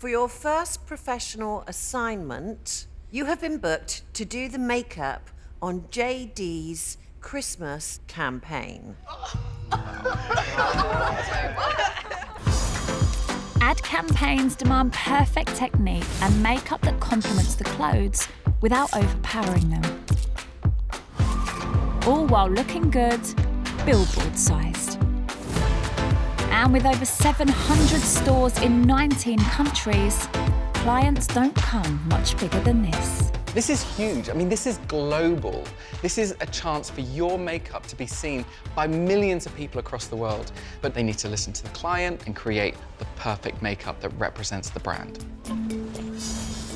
For your first professional assignment, you have been booked to do the makeup on JD's Christmas campaign. Ad campaigns demand perfect technique and makeup that complements the clothes without overpowering them. All while looking good, Billboard-sized. And with over 700 stores in 19 countries, clients don't come much bigger than this. This is huge. I mean, this is global. This is a chance for your makeup to be seen by millions of people across the world. But they need to listen to the client and create the perfect makeup that represents the brand.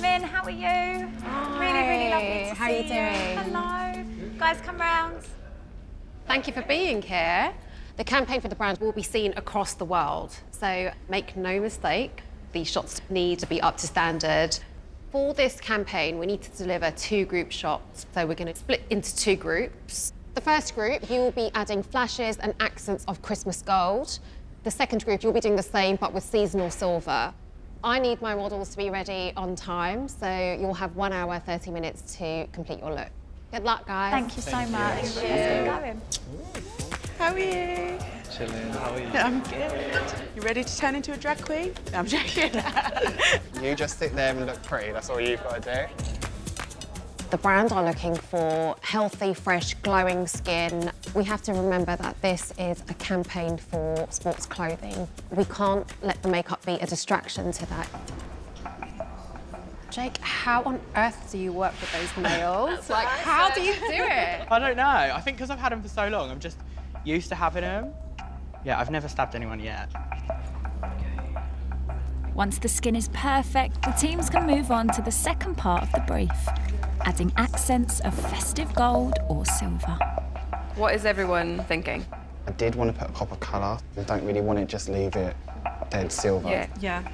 Min, how are you? Really, really lovely to How are you see doing? Hello. Guys, come round. Thank you for being here. The campaign for the brand will be seen across the world. So make no mistake, these shots need to be up to standard. For this campaign, we need to deliver 2 group shots. So we're going to split into 2 groups. The first group, you will be adding flashes and accents of Christmas gold. The second group, you'll be doing the same, but with seasonal silver. I need my models to be ready on time, so you'll have 1 hour, 30 minutes to complete your look. Good luck, guys. Thank you so much. Let's get going. How are you? Chilling, how are you? I'm good. You ready to turn into a drag queen? No, I'm joking. You just sit there and look pretty, that's all you've got to do. The brand are looking for healthy, fresh, glowing skin. We have to remember that this is a campaign for sports clothing. We can't let the makeup be a distraction to that. Jake, how on earth do you work with those nails? Like, how do you do it? I don't know. I think because I've had them for so long, I'm just used to having them. Yeah, I've never stabbed anyone yet. Once the skin is perfect, the teams can move on to the second part of the brief, adding accents of festive gold or silver. What is everyone thinking? I did want to put a pop of colour. I don't really want to just leave it dead silver. Yeah.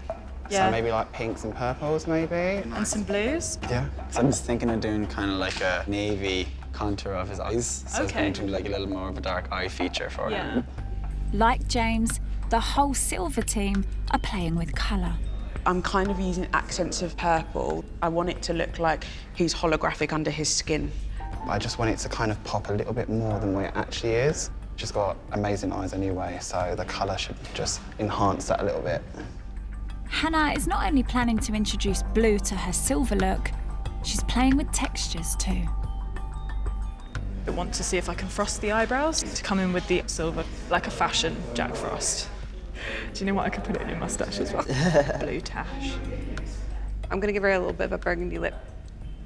So maybe like pinks and purples, maybe. And some blues. Yeah. So I'm just thinking of doing kind of like a navy contour of his eyes. So it's going to be like a little more of a dark eye feature for him. Like James, the whole silver team are playing with colour. I'm kind of using accents of purple. I want it to look like he's holographic under his skin. I just want it to kind of pop a little bit more than what it actually is. She's got amazing eyes anyway, so the colour should just enhance that a little bit. Hannah is not only planning to introduce blue to her silver look, she's playing with textures too. I want to see if I can frost the eyebrows to come in with the silver, like a fashion Jack Frost. Do you know what? I could put it in your moustache as well. Blue tash. I'm going to give her a little bit of a burgundy lip.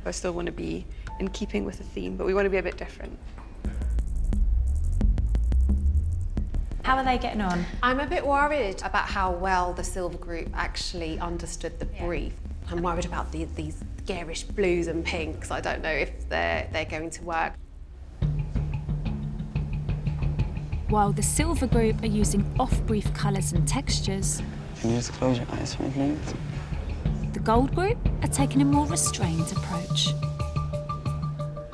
I still want to be in keeping with the theme, but we want to be a bit different. How are they getting on? I'm a bit worried about how well the silver group actually understood the brief. I'm worried about these garish blues and pinks. I don't know if they're going to work. While the silver group are using off-brief colours and textures, Can you just close your eyes for me, please? the gold group are taking a more restrained approach.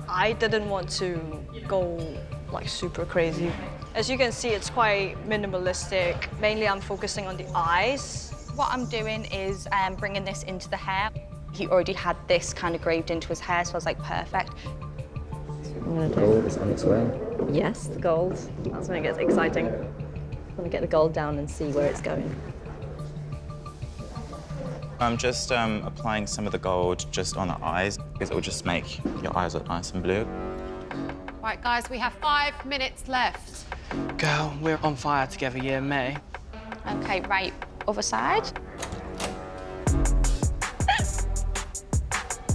I didn't want to go like super crazy. As you can see, it's quite minimalistic. Mainly I'm focusing on the eyes. What I'm doing is bringing this into the hair. He already had this kind of graved into his hair, so I was like, perfect. Gold is on its way. Yes, the gold. That's when it gets exciting. I want to get the gold down and see where it's going. I'm just applying some of the gold just on the eyes because it will just make your eyes look nice and blue. Right, guys, we have 5 minutes left. Girl, we're on fire together, you and me. Okay, right, other side.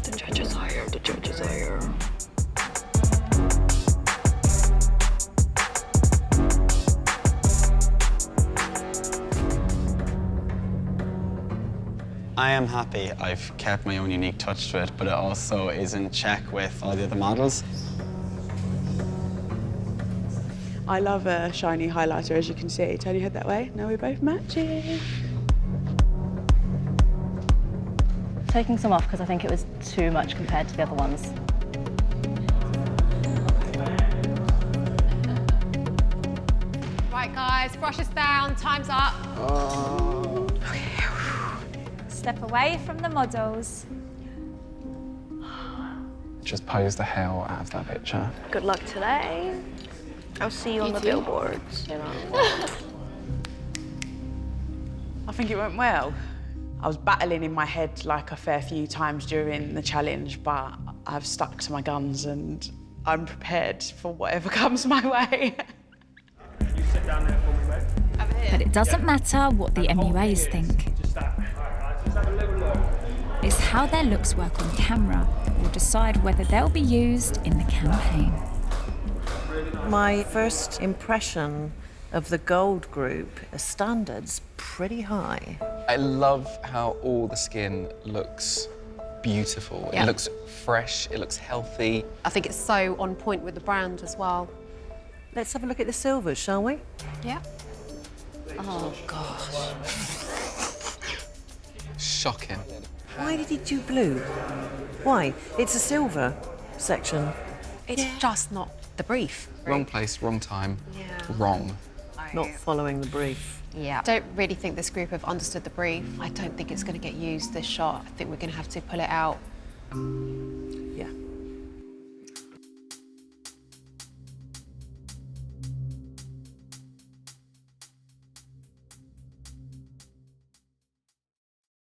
The judges are here, the judges are here. I am happy I've kept my own unique touch to it, but it also is in check with all the other models. I love a shiny highlighter, as you can see. Turn your head that way. Now we're both matching. Taking some off because I think it was too much compared to the other ones. Right, guys, brush us down. Time's up. step away from the models. Just pose the hell out of that picture. Good luck today. I'll see you on the billboards. I think it went well. I was battling in my head like a fair few times during the challenge, but I've stuck to my guns and I'm prepared for whatever comes my way. You sit down there for me, mate. But it doesn't matter what the MUAs think. It's how their looks work on camera that will decide whether they'll be used in the campaign. My first impression of the gold group standards pretty high. I love how all the skin looks beautiful. Yeah. It looks fresh, it looks healthy. I think it's so on point with the brand as well. Let's have a look at the silvers, shall we? Yeah. Oh, gosh. Shocking. Why did he do blue? Why? It's a silver section. It's just not the brief. Wrong place, wrong time, wrong. Not following the brief. Yeah. I don't really think this group have understood the brief. I don't think it's going to get used, this shot. I think we're going to have to pull it out.